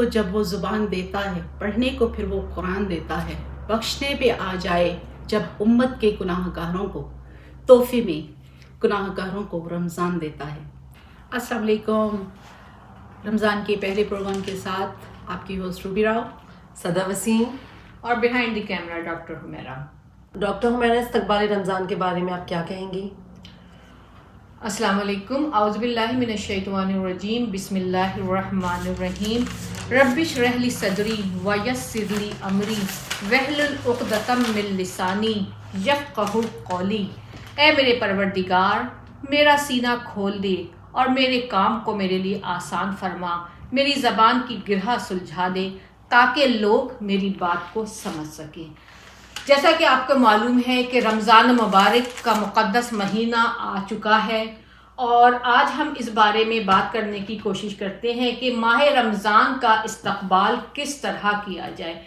जब वो ज़ुबान देता है, पढ़ने को फिर वो कुरान देता है, बख्शने पे आ जाए जब उम्मत के गुनाहगारों को, तोहफे में गुनाहगारों को रमज़ान देता है। अस्सलाम वालेकुम। रमज़ान के पहले प्रोग्राम के साथ आपकी होस्ट रूबी राव, सदा वसीम और behind the camera doctor Humaira. Doctor Humaira, इस्तकबाल रमज़ान के बारे में आप क्या कहेंगी? अस्सलाम वालेकुम। औज़ुबिल्लाहि मिनश्शैतानिर्रजीम। बिस्मिल्लाहिर्रहमानिर्रहीम। रब्बिश रहली सदरी व यस्सिरली अमरी वहलुल उक़दतम मिन लिसानी यफ़क़हू क़ौली। ऐ मेरे परवरदिगार, मेरा सीना खोल दे और मेरे काम को मेरे लिए आसान फरमा, मेरी ज़बान की गिरह सुलझा दे ताकि लोग मेरी बात को समझ सकें। जैसा कि आपको मालूम है कि रमज़ान मुबारक का मुक़द्दस महीना आ चुका है और आज हम इस बारे में बात करने की कोशिश करते हैं कि माह रमज़ान का इस्तक़बाल किस तरह किया जाए।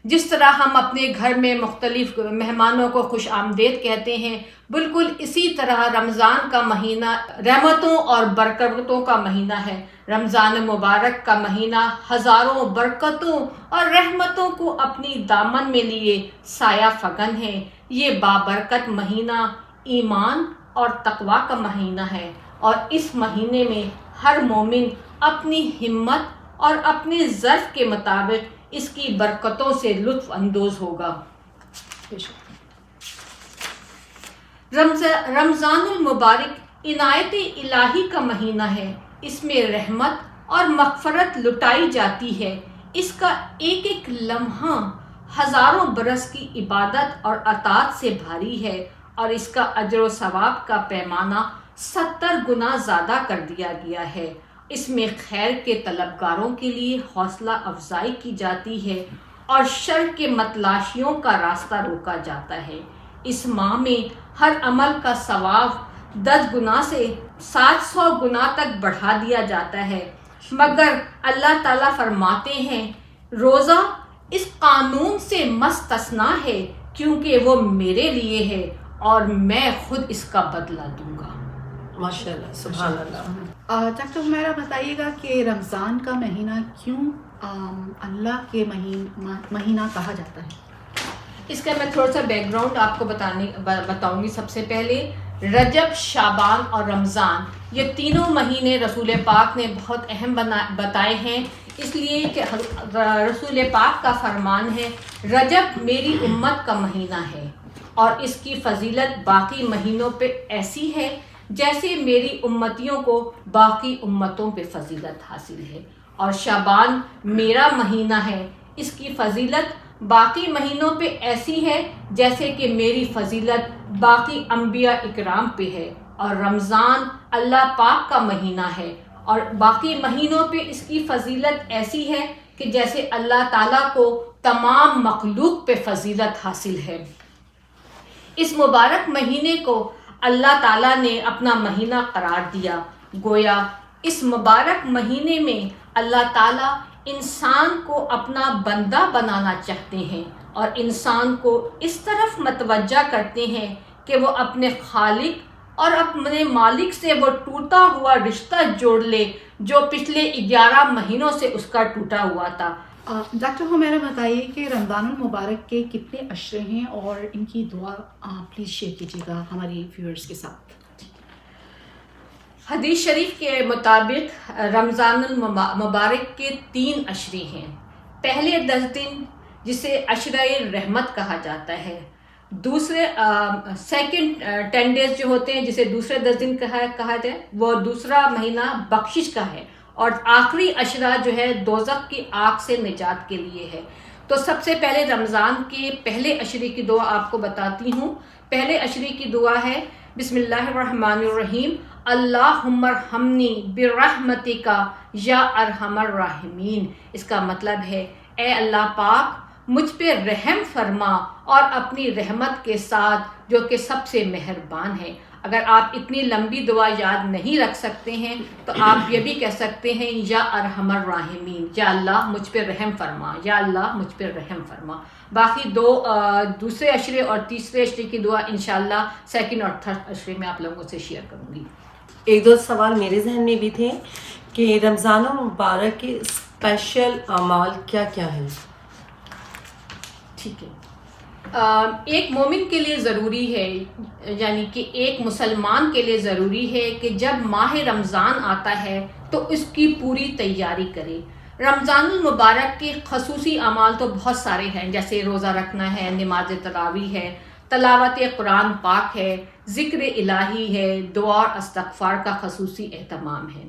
जिस तरह हम अपने घर में मुख्तलिफ मेहमानों को खुश आमदेद कहते हैं, बिल्कुल इसी तरह रमज़ान का महीना रहमतों और बरकतों का महीना है। रमज़ान मुबारक का महीना हज़ारों बरकतों और रहमतों को अपनी दामन में लिए साया फगन है। ये बाबरकत महीना ईमान और तकवा का महीना है और इस महीने में हर मोमिन अपनी हिम्मत और अपने ज़र्फ़ के मुताबिक इसकी बरकतों से लुत्फ़ अंदोज़ होगा। रमज़ानुल मुबारक इनायत इलाही का महीना है। इसमें रहमत और मग़फ़रत लुटाई जाती है। इसका एक एक लम्हा हज़ारों बरस की इबादत और अताअत से भारी है और इसका अजर व सवाब का पैमाना 70 गुना ज़्यादा कर दिया गया है। इसमें खैर के तलबगारों के लिए हौसला अफजाई की जाती है और शर के मतलाशियों का रास्ता रोका जाता है। इस माह में हर अमल का सवाब 10 गुना से 700 गुना तक बढ़ा दिया जाता है, मगर अल्लाह ताला फरमाते हैं रोज़ा इस कानून से मुस्तस्ना है क्योंकि वो मेरे लिए है और मैं खुद इसका बदला दूंगा। माशाल्लाह, सुभान अल्लाह। डॉक्टर हुमैरा, बताइएगा कि रमज़ान का महीना क्यों अल्लाह के महीना कहा जाता है? इसका मैं थोड़ा सा बैकग्राउंड आपको बताऊंगी। सबसे पहले रजब, शाबान और रमज़ान, ये तीनों महीने रसूल पाक ने बहुत अहम बताए हैं, इसलिए कि रसूल पाक का फरमान है रजब मेरी उम्मत का महीना है और इसकी फ़जीलत बाकी महीनों पे ऐसी है जैसे मेरी उम्मतियों को बाकी उम्मतों पे फ़जीलत हासिल है। और शाबान मेरा महीना है, इसकी फ़जीलत बाकी महीनों पे ऐसी है जैसे कि मेरी फ़जीलत बाकी अम्बिया इकराम पे है। और रमज़ान अल्लाह पाक का महीना है और बाकी महीनों पे इसकी फ़जीलत ऐसी है कि जैसे अल्लाह ताला को तमाम मखलूक पे फ़जीलत हासिल है। इस मुबारक महीने को अल्लाह ताला ने अपना महीना करार दिया। गोया इस मुबारक महीने में अल्लाह ताला इंसान को अपना बंदा बनाना चाहते हैं और इंसान को इस तरफ मतवज्जा करते हैं कि वो अपने खालिक और अपने मालिक से वो टूटा हुआ रिश्ता जोड़ ले जो पिछले 11 महीनों से उसका टूटा हुआ था। डॉक्टर हुमैरा, बताइए कि रमज़ानुल मुबारक के कितने अशरे हैं और इनकी दुआ प्लीज़ शेयर कीजिएगा हमारी व्यूअर्स के साथ। हदीस शरीफ के मुताबिक रमज़ानुल मुबारक के 3 अशरे हैं। पहले 10 दिन जिसे अशरे रहमत कहा जाता है, दूसरे सेकंड 10 डेज जो होते हैं जिसे दूसरे 10 दिन कहा जाए, वो दूसरा महीना बख्शिश का है और आखिरी अशरा जो है दोज़ख की आग से निजात के लिए है। तो सबसे पहले रमज़ान के पहले अशरे की दुआ आपको बताती हूँ। पहले अशरे की दुआ है बिस्मिल्लाहिर्रहमानिर्रहीम, अल्लाहुम्मरहमनी बिरहमतिका या अरहमर राहिमीन। इसका मतलब है ए अल्लाह पाक मुझ पे रहम फरमा और अपनी रहमत के साथ जो कि सबसे मेहरबान है। अगर आप इतनी लंबी दुआ याद नहीं रख सकते हैं तो आप ये भी कह सकते हैं या अरहमर राहिमीन, या अल्लाह मुझ पे रहम फरमा, या अल्लाह मुझ पे रहम फरमा। बाकी दूसरे अशरे और तीसरे अशरे की दुआ इंशाल्लाह सेकंड और थर्ड अशरे में आप लोगों से शेयर करूँगी। एक दो सवाल मेरे जहन में भी थे कि रमज़ान मुबारक के स्पेशल अमाल क्या क्या है? ठीक है। एक मोमिन के लिए ज़रूरी है, यानी कि एक मुसलमान के लिए ज़रूरी है कि जब माह रमज़ान आता है तो इसकी पूरी तैयारी करे। रमज़ानुल मुबारक के खसूसी अमाल तो बहुत सारे हैं, जैसे रोज़ा रखना है, नमाज तरावी है, तलावत कुरान पाक है, ज़िक्र इलाही है, दुआ और इस्तग़फ़ार का खसूसी एहतमाम है।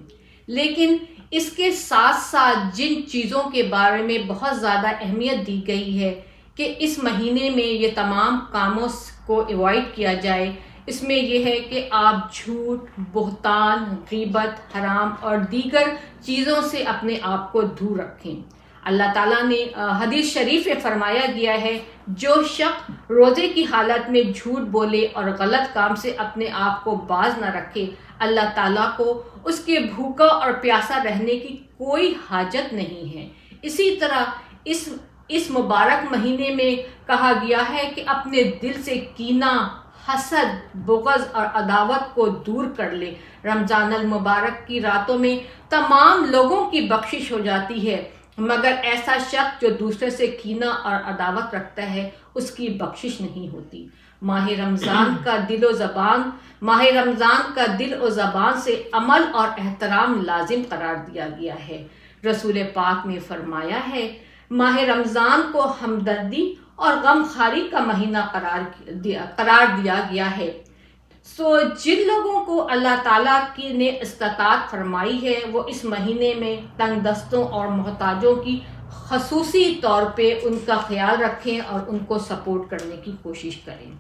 लेकिन इसके साथ साथ जिन चीज़ों के बारे में बहुत ज़्यादा अहमियत दी गई है कि इस महीने में ये तमाम कामों को अवॉइड किया जाए, इसमें यह है कि आप झूठ, बुहतान, गीबत, हराम और दीगर चीज़ों से अपने आप को दूर रखें। अल्लाह ताला ने हदीस शरीफ में फरमाया गया है, जो शख्स रोज़े की हालत में झूठ बोले और गलत काम से अपने आप को बाज न रखे, अल्लाह ताला को उसके भूखा और प्यासा रहने की कोई हाजत नहीं है। इसी तरह इस मुबारक महीने में कहा गया है कि अपने दिल से कीना, हसद, बुग़्ज़ और अदावत को दूर कर ले। रमज़ान अल मुबारक की रातों में तमाम लोगों की बख्शिश हो जाती है, मगर ऐसा शख्स जो दूसरे से कीना और अदावत रखता है उसकी बख्शिश नहीं होती। माह रमज़ान का दिल और ज़बान से अमल और एहतराम लाजिम करार दिया गया है। रसूल पाक ने फरमाया है, माह रमज़ान को हमदर्दी और गमखारी का महीना करार दिया गया है। जिन लोगों को अल्लाह ताला की ने इस्तात फरमाई है वो इस महीने में तंगदस्तों और मोहताजों की खसूसी तौर पे उनका ख्याल रखें और उनको सपोर्ट करने की कोशिश करें,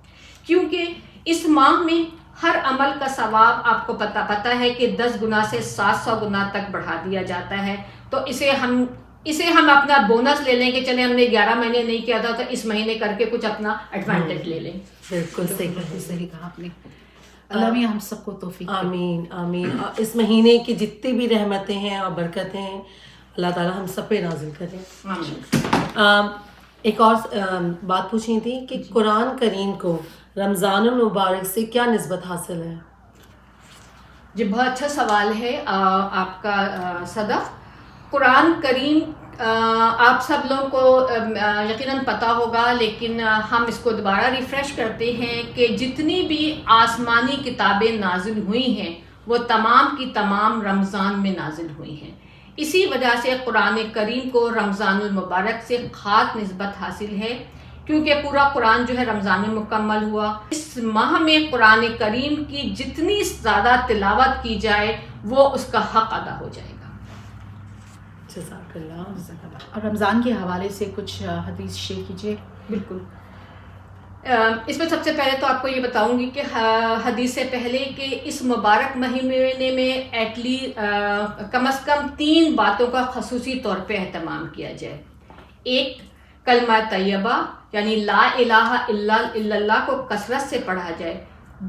क्योंकि इस माह में हर अमल का सवाब आपको पता है कि 10 गुना से 700 गुना तक बढ़ा दिया जाता है। तो इसे हम अपना बोनस ले लें कि चले हमने 11 महीने नहीं किया था तो इस महीने करके कुछ अपना एडवांटेज ले लें। बिल्कुल सही कहा आपने। अल्लाह मियां हम सबको तौफीक दे। आमीन आमीन। इस महीने की जितनी भी रहमतें हैं और बरकतें हैं अल्लाह ताला हम सब पे नाजिल करें। आमीन। एक और बात पूछनी थी कि कुरान करीम को रमज़ानुल मुबारक से क्या निस्बत हासिल है? जी, बहुत अच्छा सवाल है आपका सदफ। कुरान करीम आप सब लोगों को यकीनन पता होगा, लेकिन हम इसको दोबारा रिफ़्रेश करते हैं कि जितनी भी आसमानी किताबें नाजिल हुई हैं वो तमाम की तमाम रमज़ान में नाजिल हुई हैं। इसी वजह से कुरान करीम को रमज़ानुल मुबारक से ख़ास निस्बत हासिल है, क्योंकि पूरा कुरान जो है रमज़ान में मुकम्मल हुआ। इस माह में कुरान करीम की जितनी ज़्यादा तिलावत की जाए वो उसका हक़ अदा हो जाएगा। और रमज़ान के हवाले से कुछ हदीस शेयर कीजिए। बिल्कुल। इसमें सबसे पहले तो आपको ये बताऊंगी कि हदीस से पहले कि इस मुबारक महीने में कम अज़ कम 3 बातों का खसूसी तौर पे एहतमाम किया जाए। एक, कलमा तैयबा यानी ला इलाहा इल्लल्लाह को कसरत से पढ़ा जाए।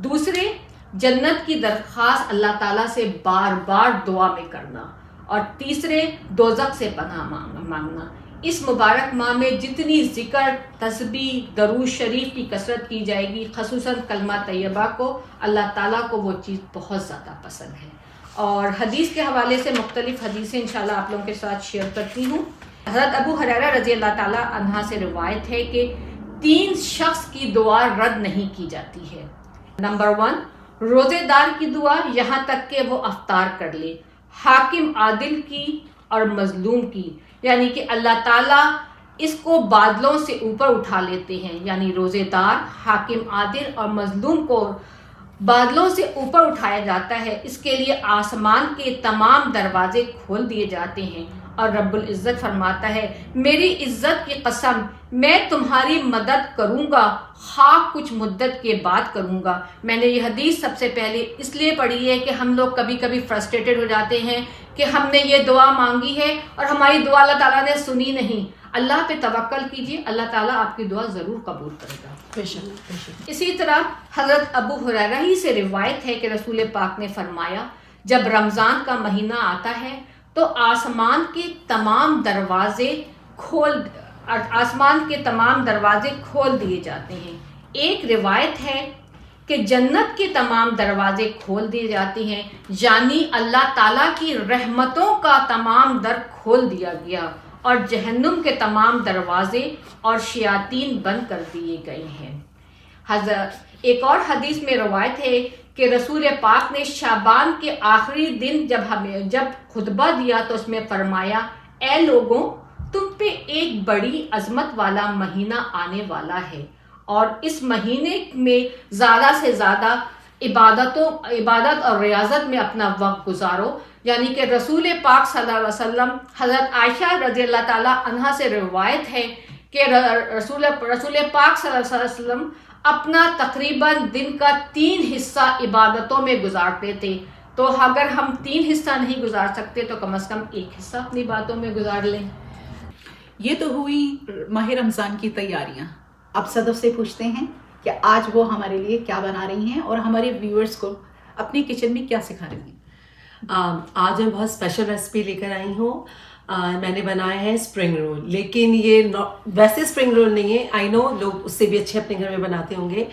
दूसरे, जन्नत की दरख्वास्त अल्लाह ताला से बार बार दुआ में करना। और तीसरे, दोज़ख से पनाह मांगना। इस मुबारक माह में जितनी ज़िक्र, तस्बीह, दरूद शरीफ की कसरत की जाएगी, ख़ुसूसन कलमा तैयबा को, अल्लाह ताला को वो चीज़ बहुत ज़्यादा पसंद है। और हदीस के हवाले से मुख्तलिफ़ हदीसें इंशाल्लाह आप लोगों के साथ शेयर करती हूँ। हज़रत अबू हुरैरा रज़ी अल्लाह ताला अन्हा से रिवायत है कि 3 शख्स की दुआ रद्द नहीं की जाती है। नंबर 1, रोज़ेदार की दुआ यहाँ तक कि वो अफ्तार कर ले। हाकिम आदिल की और मज़लूम की, यानी कि अल्लाह ताला इसको बादलों से ऊपर उठा लेते हैं, यानी रोज़ेदार, हाकिम आदिल और मज़लूम को बादलों से ऊपर उठाया जाता है। इसके लिए आसमान के तमाम दरवाजे खोल दिए जाते हैं और रब्बुल इज़्ज़त फरमाता है, मेरी इज़्ज़त की कसम मैं तुम्हारी मदद करूँगा, हाँ कुछ मुद्दत के बाद करूँगा। मैंने ये हदीस सबसे पहले इसलिए पढ़ी है कि हम लोग कभी कभी फ्रस्ट्रेटेड हो जाते हैं कि हमने ये दुआ मांगी है और हमारी दुआ अल्लाह ताला ने सुनी नहीं। अल्लाह पे तवक्कल कीजिए, अल्लाह ताला आपकी दुआ ज़रूर कबूल करेगा। बेशक। इसी तरह हज़रत अबू हुरैरा ही से रिवायत है कि रसूल पाक ने फरमाया, जब रमज़ान का महीना आता है तो आसमान के तमाम दरवाजे खोल दिए जाते हैं। एक रिवायत है कि जन्नत के तमाम दरवाजे खोल दिए जाते हैं, यानी अल्लाह ताला की रहमतों का तमाम दर खोल दिया गया और जहन्नुम के तमाम दरवाजे और शयातीन बंद कर दिए गए हैं। एक और हदीस में रवायत है कि रसूल पाक ने शाबान के आखिरी दिन जब खुतबा दिया तो उसमें फरमाया, ए लोगों, तुम पे एक बड़ी अजमत वाला महीना आने वाला है और इस महीने में ज़्यादा से ज़्यादा इबादत और रियाजत में अपना वक्त गुजारो। यानी कि रसूल पाक सल्लल्लाहु अलैहि वसल्लम, हज़रत आयशा रज़ियल्लाहु ताला अन्हा से रिवायत है कि रसूल पाक सल्लल्लाहु अलैहि वसल्लम अपना तकरीबन दिन का 3 हिस्सा इबादतों में गुजारते थे। तो अगर हम 3 हिस्सा नहीं गुजार सकते तो कम से कम 1 हिस्सा अपनी इबादतों में गुजार लें। ये तो हुई माह रमज़ान की तैयारियां। अब सदफ से पूछते हैं कि आज वो हमारे लिए क्या बना रही हैं और हमारे व्यूअर्स को अपने किचन में क्या सिखा रही हैं। आज मैं बहुत स्पेशल रेसिपी लेकर आई हूँ। मैंने बनाया है स्प्रिंग रोल, लेकिन ये वैसे स्प्रिंग रोल नहीं है। आई नो लोग उससे भी अच्छे अपने घर में बनाते होंगे,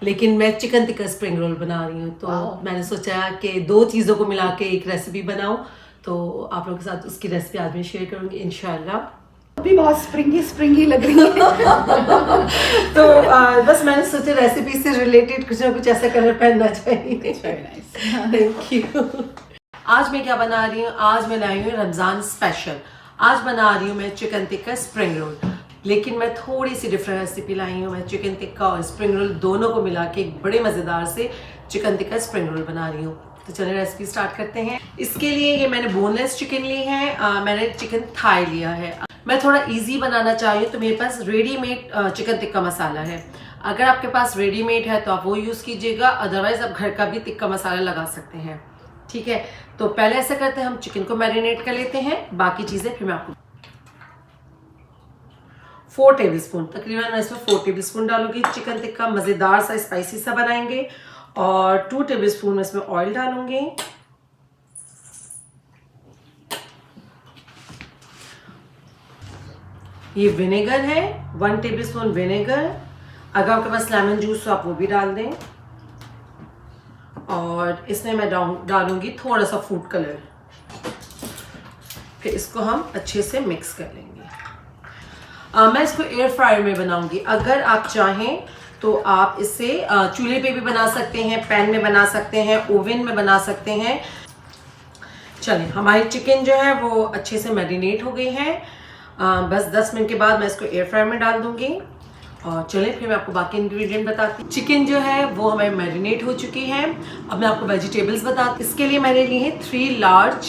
लेकिन मैं चिकन टिक्का स्प्रिंग रोल बना रही हूँ। तो मैंने सोचा कि 2 चीज़ों को मिला के एक रेसिपी बनाऊँ, तो आप लोगों के साथ उसकी रेसिपी आज मैं शेयर करूँगी इंशाल्लाह। अभी बहुत स्प्रिंगी लग रही है। तो बस मैंने सोचा रेसिपी से रिलेटेड कुछ ना कुछ ऐसा कलर पहनना चाहिए। Thank you. आज मैं क्या बना रही हूँ? आज मैं लाई हूँ रमज़ान स्पेशल। आज बना रही हूँ मैं चिकन टिक्का स्प्रिंग रोल, लेकिन मैं थोड़ी सी डिफरेंट रेसिपी लाई हूँ। मैं चिकन टिक्का और स्प्रिंग रोल दोनों को मिला के एक बड़े मज़ेदार से चिकन टिक्का स्प्रिंग रोल बना रही हूँ। तो चलिए रेसिपी स्टार्ट करते हैं। इसके लिए ये मैंने बोनलेस चिकन ली है, मैंने चिकन थाई लिया है। मैं थोड़ा इजी बनाना चाह रही हूँ, तो मेरे पास रेडीमेड चिकन टिक्का मसाला है। अगर आपके पास रेडीमेड है तो आप वो यूज़ कीजिएगा, अदरवाइज आप घर का भी टिक्का मसाला लगा सकते हैं। ठीक है, तो पहले ऐसा करते हैं, हम चिकन को मैरिनेट कर लेते हैं, बाकी चीज़ें फिर मैं आपको 4 टेबलस्पून तकरीबन मैं इसमें 4 टेबलस्पून डालूंगी। चिकन टिक्का मज़ेदार सा स्पाइसी सा बनाएंगे। और 2 टेबलस्पून में इसमें ऑयल डालूंगी। ये विनेगर है, 1 टेबलस्पून विनेगर। अगर आपके पास लेमन जूस तो आप वो भी डाल दें। और इसमें मैं डालूंगी थोड़ा सा फूड कलर। फिर इसको हम अच्छे से मिक्स कर लेंगे। मैं इसको एयर फ्रायर में बनाऊंगी। अगर आप चाहें तो आप इसे चूल्हे पे भी बना सकते हैं, पैन में बना सकते हैं, ओवन में बना सकते हैं। चलिए, हमारी चिकन जो है वो अच्छे से मैरिनेट हो गई है। बस 10 मिनट के बाद मैं इसको एयर फ्रायर में डाल दूंगी। और चलिए फिर मैं आपको बाकी इंग्रेडिएंट बताती हूँ। चिकन जो है वो हमें मैरिनेट हो चुकी है। अब मैं आपको वेजिटेबल्स बताती हूँ। इसके लिए मैंने ली है 3 लार्ज,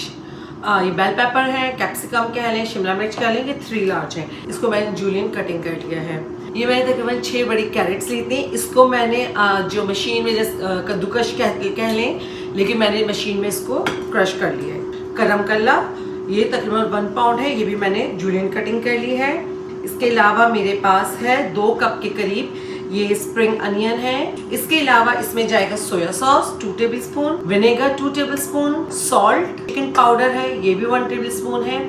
ये बेल पेपर है, कैप्सिकम कह लें, शिमला मिर्च कह लें, ये 3 लार्ज है। इसको मैंने जूलियन कटिंग कर लिया है। ये मैंने तकरीबन 6 बड़ी कैरेट्स ली थी। इसको मैंने जो मशीन में जैसे कद्दूकश कह लें, लेकिन मैंने मशीन में इसको क्रश कर लिया है। करम कल्ला ये तकरीबन 1 पाउंड है, ये भी मैंने जूलियन कटिंग कर ली है। इसके अलावा मेरे पास है 2 कप के करीब ये स्प्रिंग अनियन है। इसके अलावा इसमें जाएगा soya sauce 2 tablespoon, vinegar 2 tablespoon, salt, chicken powder है ये भी 1 टेबलस्पून है।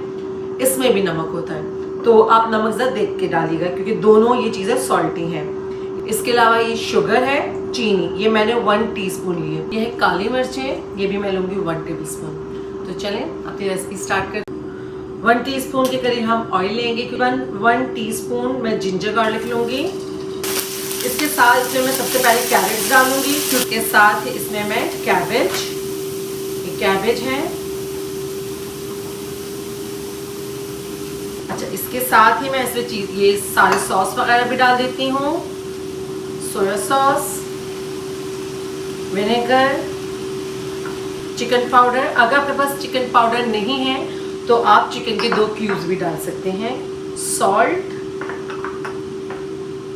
इसमें भी नमक होता है, तो आप नमक ज़रा देख के डालिएगा क्योंकि दोनों ये चीज़ें सॉल्टी हैं। इसके अलावा ये शुगर है, चीनी ये मैंने 1 टीस्पून ली है। ये है काली मिर्चें, ये भी मैं लूँगी 1 टेबलस्पून। तो चलें अपनी रेसिपी स्टार्ट कर। 1 टीस्पून के करीब हम ऑयल लेंगे। 1 टीस्पून मैं जिंजर गार्लिक लूँगी। इसके साथ इसमें मैं सबसे पहले कैरेट्स डालूंगी। इसके साथ इसमें मैं कैबेज, ये कैबेज है। अच्छा, इसके साथ ही मैं इसमें ये सारे सॉस वगैरह भी डाल देती हूँ। Soya sauce, vinegar, chicken powder. अगर आपके पास चिकन पाउडर नहीं है तो आप चिकन के 2 क्यूब्स भी डाल सकते हैं। सॉल्ट,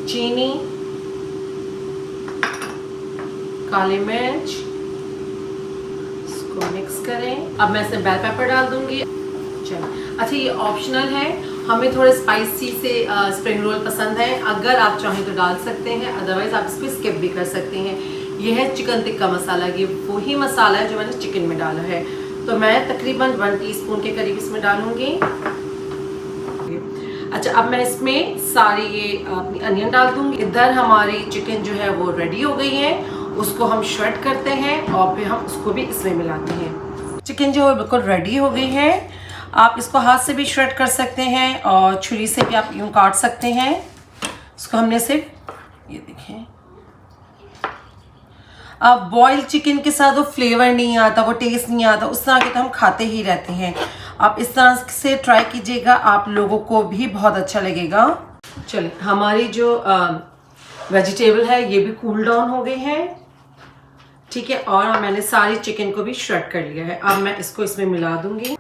चीनी, काली मिर्च, इसको मिक्स करें। अब मैं इसमें बेल पेपर डाल दूंगी। अच्छा, ये ऑप्शनल है, हमें थोड़े स्पाइसी से स्प्रिंग रोल पसंद है। अगर आप चाहें तो डाल सकते हैं, अदरवाइज आप इसको स्किप भी कर सकते हैं। ये है चिकन टिक्का मसाला, ये वही मसाला है जो मैंने चिकन में डाला है। तो मैं तकरीबन 1 टीस्पून के करीब इसमें डालूंगी। अच्छा, अब मैं इसमें सारी ये अपनी अनियन डाल दूंगी। इधर हमारी चिकन जो है वो रेडी हो गई है उसको हम श्रेड करते हैं और फिर हम उसको भी इसमें मिलाते हैं। चिकन जो है बिल्कुल रेडी हो गई है। आप इसको हाथ से भी श्रेड कर सकते हैं और छुरी से भी आप यूँ काट सकते हैं। इसको हमने सिर्फ ये देखें, अब बॉइल्ड चिकन के साथ वो फ्लेवर नहीं आता, वो टेस्ट नहीं आता, उस तरह के तो हम खाते ही रहते हैं। आप इस तरह से ट्राई कीजिएगा, आप लोगों को भी बहुत अच्छा लगेगा। चलिए, हमारी जो वेजिटेबल है ये भी कूल डाउन हो गई है, ठीक है। और मैंने सारी चिकन को भी श्रेड कर लिया है। अब मैं इसको इसमें मिला दूंगी।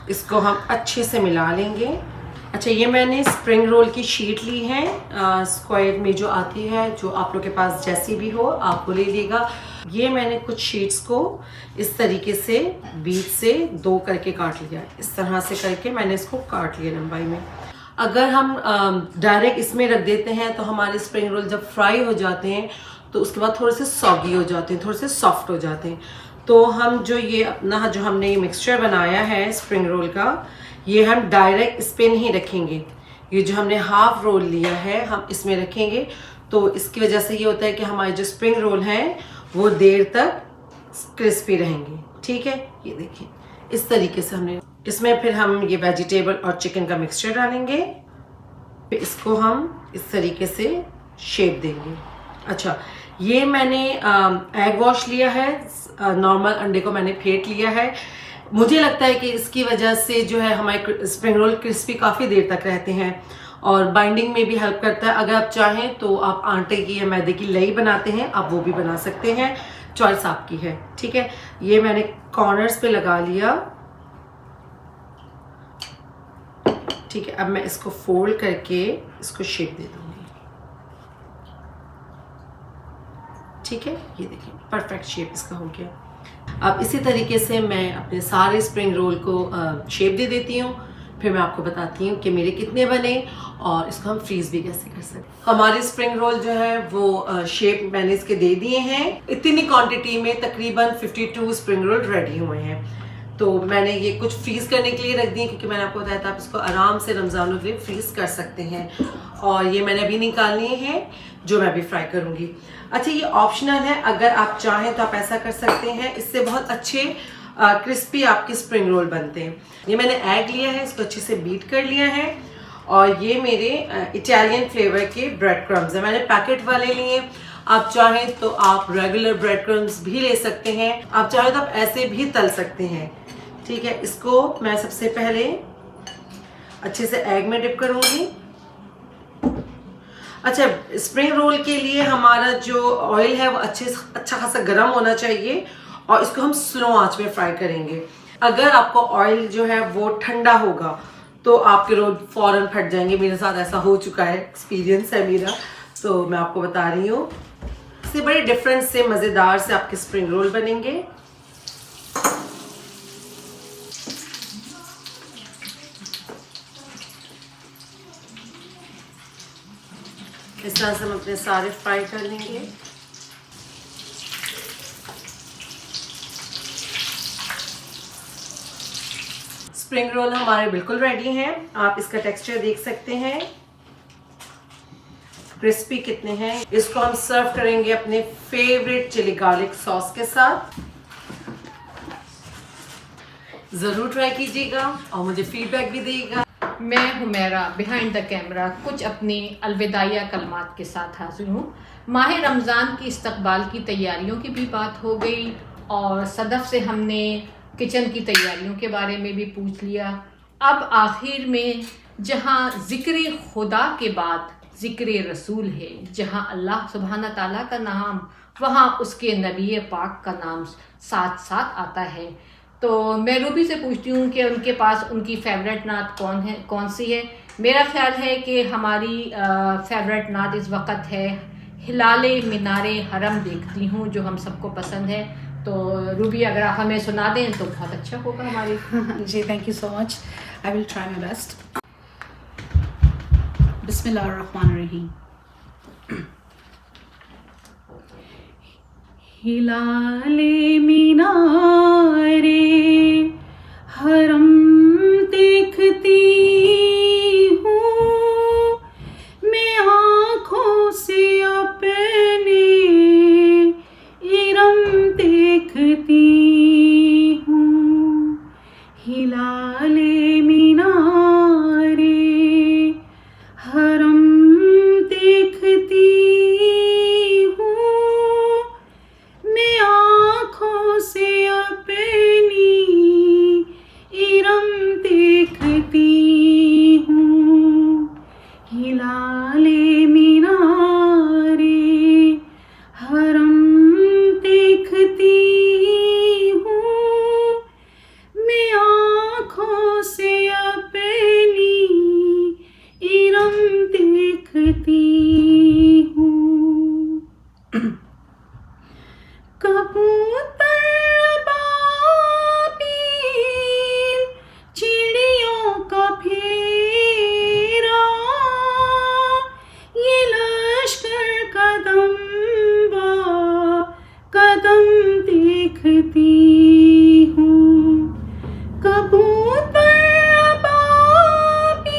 इसको हम अच्छे से मिला लेंगे। अच्छा, ये मैंने स्प्रिंग रोल की शीट ली है, स्क्वायर में जो आती है, जो आप लोग के पास जैसी भी हो आप वो ले लीजिएगा। ये मैंने कुछ शीट्स को इस तरीके से बीच से 2 करके काट लिया। इस तरह से करके मैंने इसको काट लिया लंबाई में। अगर हम डायरेक्ट इसमें रख देते हैं तो हमारे स्प्रिंग रोल जब फ्राई हो जाते हैं तो उसके बाद थोड़े से सॉगी हो जाते हैं, थोड़े से सॉफ्ट हो जाते हैं। तो हम जो ये अपना जो हमने ये मिक्सचर बनाया है स्प्रिंग रोल का, ये हम डायरेक्ट इस पे नहीं रखेंगे। ये जो हमने हाफ रोल लिया है हम इसमें रखेंगे। तो इसकी वजह से ये होता है कि हमारे जो स्प्रिंग रोल हैं वो देर तक क्रिस्पी रहेंगे, ठीक है। ये देखिए, इस तरीके से हमने इसमें फिर हम ये वेजिटेबल और चिकन का मिक्सचर डालेंगे। फिर इसको हम इस तरीके से शेप देंगे। अच्छा, ये मैंने एग वॉश लिया है, नॉर्मल अंडे को मैंने फेंट लिया है। मुझे लगता है कि इसकी वजह से जो है हमारे स्प्रिंग रोल क्रिस्पी काफ़ी देर तक रहते हैं और बाइंडिंग में भी हेल्प करता है। अगर आप चाहें तो आप आटे की या मैदे की लई बनाते हैं, आप वो भी बना सकते हैं, चॉइस आपकी है, ठीक है। ये मैंने कॉर्नर्स पे लगा लिया, ठीक है। अब मैं इसको फोल्ड करके इसको शेप दे दूंगी, ठीक है। ये देखिए, परफेक्ट शेप इसका हो गया। अब इसी तरीके से मैं अपने सारे स्प्रिंग रोल को शेप दे देती हूँ, फिर मैं आपको बताती हूँ कि मेरे कितने बने और इसको हम फ्रीज भी कैसे कर सकते हैं। हमारे स्प्रिंग रोल जो है वो शेप मैंने इसके दे दिए हैं। इतनी क्वांटिटी में तकरीबन 52 स्प्रिंग रोल रेडी हुए हैं। तो मैंने ये कुछ फ्रीज करने के लिए रख दिए, क्योंकि मैंने आपको बताया था आप इसको आराम से रमज़ान के लिए फ्रीज कर सकते हैं। और ये मैंने अभी निकालने हैं जो मैं अभी फ्राई करूँगी। अच्छा, ये ऑप्शनल है, अगर आप चाहें तो आप ऐसा कर सकते हैं, इससे बहुत अच्छे क्रिस्पी आपके स्प्रिंग रोल बनते हैं। ये मैंने एग लिया है, इसको अच्छे से बीट कर लिया है। और ये मेरे इटालियन फ्लेवर के ब्रेड क्रम्स है, मैंने पैकेट वाले लिए। आप चाहें तो आप रेगुलर ब्रेड क्रम्स भी ले सकते हैं, आप चाहें तो आप ऐसे भी तल सकते हैं, ठीक है। इसको मैं सबसे पहले अच्छे से एग में डिप करूँगी। अच्छा, स्प्रिंग रोल के लिए हमारा जो ऑयल है वो अच्छा खासा गर्म होना चाहिए और इसको हम स्लो आंच में फ्राई करेंगे। अगर आपको ऑयल जो है वो ठंडा होगा तो आपके रोल फौरन फट जाएंगे। मेरे साथ ऐसा हो चुका है, एक्सपीरियंस है मेरा, तो मैं आपको बता रही हूँ। इससे बड़े डिफरेंस से मज़ेदार से आपके स्प्रिंग रोल बनेंगे। इस तरह से हम अपने सारे फ्राई कर लेंगे। स्प्रिंग रोल हमारे बिल्कुल रेडी हैं। आप इसका टेक्सचर देख सकते हैं, क्रिस्पी कितने हैं। इसको हम सर्व करेंगे अपने फेवरेट चिली गार्लिक सॉस के साथ। ज़रूर ट्राई कीजिएगा और मुझे फीडबैक भी दीजिएगा। मैं हुमैरा बिहाइंड द कैमरा कुछ अपनी अलविदाइया कलमात के साथ हाजिर हूँ। माह रमज़ान की इस्तकबाल की तैयारियों की भी बात हो गई और सदफ़ से हमने किचन की तैयारियों के बारे में भी पूछ लिया। अब आखिर में जहाँ ज़िक्र खुदा के बाद ज़िक्र रसूल है, जहाँ अल्लाह सुब्हाना ताला का नाम, वहाँ उसके नबी पाक का नाम साथ साथ आता है। तो मैं रूबी से पूछती हूँ कि उनके पास उनकी फेवरेट नात कौन सी है। मेरा ख्याल है कि हमारी फेवरेट नात इस वक्त है हिलाले मीनारे हरम देखती हूँ, जो हम सबको पसंद है। तो रूबी अगर आप हमें सुना दें तो बहुत अच्छा होगा हमारी। जी, thank you so much, I will try my best. बिस्मिल्लाहिर्रहमानिर्रहीम। हिलाले मीनारे हरम देखती हूँ मैं हूँ। कबूतर अबाबील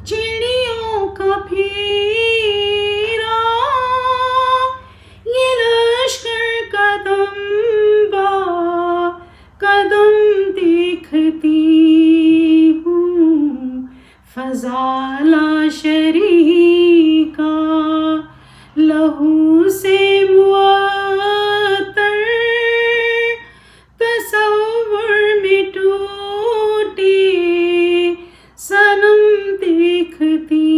चिड़ियों का फेरा, ये लश्कर कदम बा कदम देखती हूँ। फजाला शरीका लहू से मुअत्तर, तसव्वुर में टूटे सनम देखती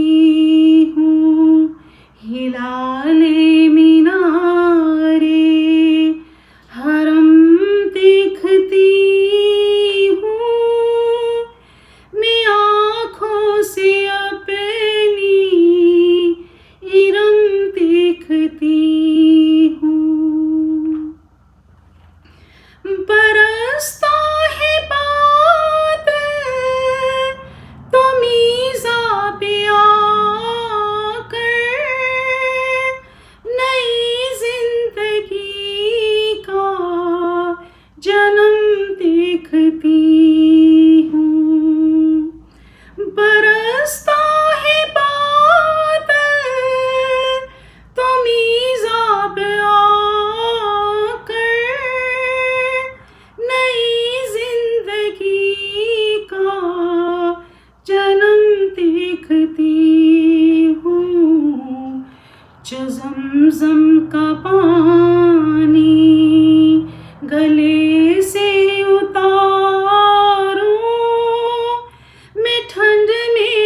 हूँ। हिलाले मीनारे हरम देखती हूँ। मैं आँखों से अपनी इरम देखती हूँ। बरसता है बादल तो मीज़ा पे आकर, नई जिंदगी का जन्म देखती हूँ। बरसता है बादल तो मीज़ा पे आकर, नई जिंदगी का जन्म देखती हूँ। जो ज़मज़म का पानी गले से उतारूं, मैं ठंड में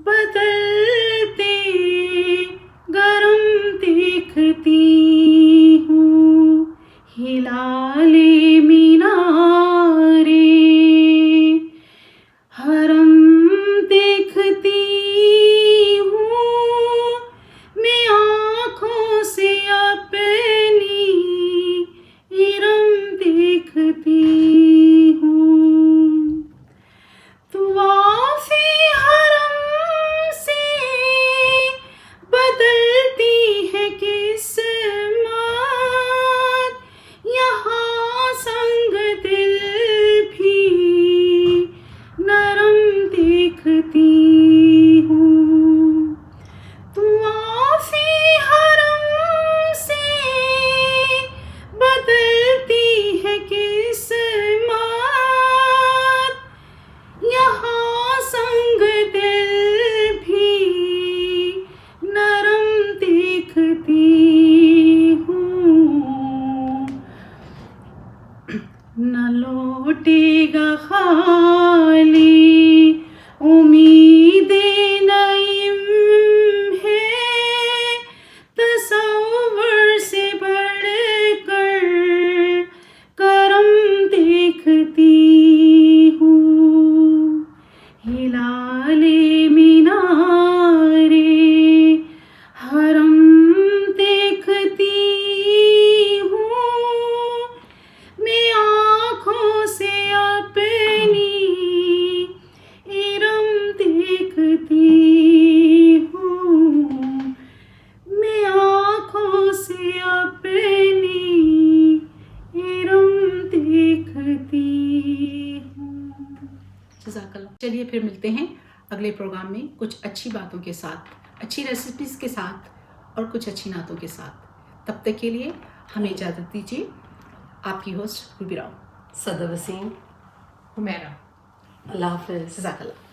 बदलते गरम देखती हूँ। हिलाले मीनारे हरम देखती हूँ। मैं आँखों से अपनी इरम देखती हूँ। तुआफ़े हरम से बदलती है किस्मत, यहाँ संग दिल भी नरम देखती हूँ। तुआफ़े हरम से बदलती है किस्मत, यहाँ संग दिल भी नरम देखती हूँ। न लौटेगा खाली उम्मीदे नईम है, तसव्वुर से बढ़कर करम देखती हूँ। हिलाले मीनारे हरम देखती हूँ। मैं आँखों से अपनी इरम देखती हूँ। मैं आँखों से अपनी इरम देखती हूँ। जज़ाकल्लाह। चलिए फिर मिलते हैं अगले प्रोग्राम में कुछ अच्छी बातों के साथ, अच्छी रेसिपीज़ के साथ और कुछ अच्छी नातों के साथ। तब तक के लिए हमें इजाज़त दीजिए। आपकी होस्ट रूबी राव। सदा वसीम। हुमैरा। अल्लाह हाफ़िज़। जज़ाकल्लाह।